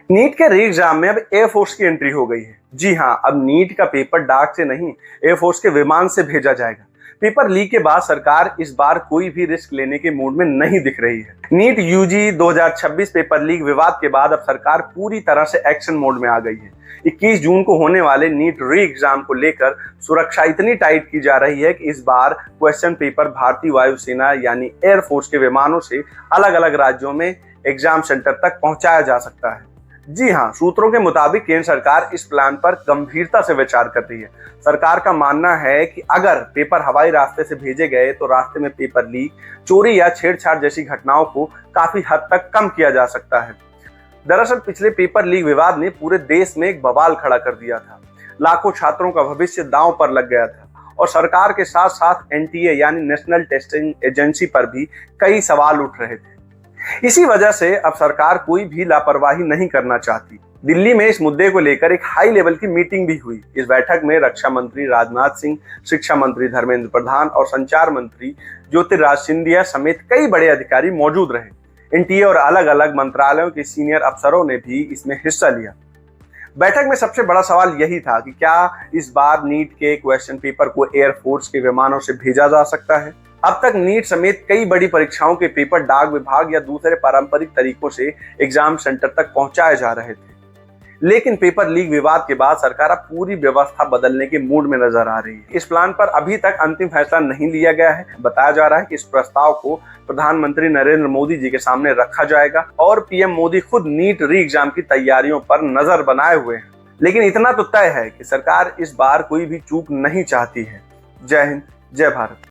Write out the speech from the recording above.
NEET के री exam में अब एयरफोर्स की एंट्री हो गई है। जी हाँ, अब नीट का पेपर डाक से नहीं, एयरफोर्स के विमान से भेजा जाएगा। पेपर लीक के बाद सरकार इस बार कोई भी रिस्क लेने के मूड में नहीं दिख रही है। नीट यूजी 2026 पेपर लीक विवाद के बाद अब सरकार पूरी तरह से एक्शन मोड में आ गई है। 21 जून को होने वाले नीट री एग्जाम को लेकर सुरक्षा इतनी टाइट की जा रही है कि इस बार क्वेश्चन पेपर भारतीय वायुसेना यानी एयरफोर्स के विमानों से अलग अलग राज्यों में एग्जाम सेंटर तक पहुंचाया जा सकता है। जी हाँ, सूत्रों के मुताबिक केंद्र सरकार इस प्लान पर गंभीरता से विचार कर रही है। सरकार का मानना है कि अगर पेपर हवाई रास्ते से भेजे गए तो रास्ते में पेपर लीक, चोरी या छेड़छाड़ जैसी घटनाओं को काफी हद तक कम किया जा सकता है। दरअसल पिछले पेपर लीक विवाद ने पूरे देश में एक बवाल खड़ा कर दिया था। लाखों छात्रों का भविष्य दांव पर लग गया था और सरकार के साथ साथ एनटीए यानी नेशनल टेस्टिंग एजेंसी पर भी कई सवाल उठ रहे थे। इसी वजह से अब सरकार कोई भी लापरवाही नहीं करना चाहती। दिल्ली में इस मुद्दे को लेकर एक हाई लेवल की मीटिंग भी हुई। इस बैठक में रक्षा मंत्री राजनाथ सिंह, शिक्षा मंत्री धर्मेंद्र प्रधान और संचार मंत्री ज्योतिरादित्य सिंधिया समेत कई बड़े अधिकारी मौजूद रहे। एनटीए और अलग अलग मंत्रालयों के सीनियर अफसरों ने भी इसमें हिस्सा लिया। बैठक में सबसे बड़ा सवाल यही था कि क्या इस बार नीट के क्वेश्चन पेपर को एयरफोर्स के विमानों से भेजा जा सकता है। अब तक नीट समेत कई बड़ी परीक्षाओं के पेपर डाक विभाग या दूसरे पारंपरिक तरीकों से एग्जाम सेंटर तक पहुंचाए जा रहे थे, लेकिन पेपर लीक विवाद के बाद सरकार अब पूरी व्यवस्था बदलने के मूड में नजर आ रही है। इस प्लान पर अभी तक अंतिम फैसला नहीं लिया गया है। बताया जा रहा है कि इस प्रस्ताव को प्रधानमंत्री नरेंद्र मोदी जी के सामने रखा जाएगा और पीएम मोदी खुद नीट री एग्जाम की तैयारियों पर नजर बनाए हुए हैं। लेकिन इतना तो तय है कि सरकार इस बार कोई भी चूक नहीं चाहती है। जय हिंद, जय भारत।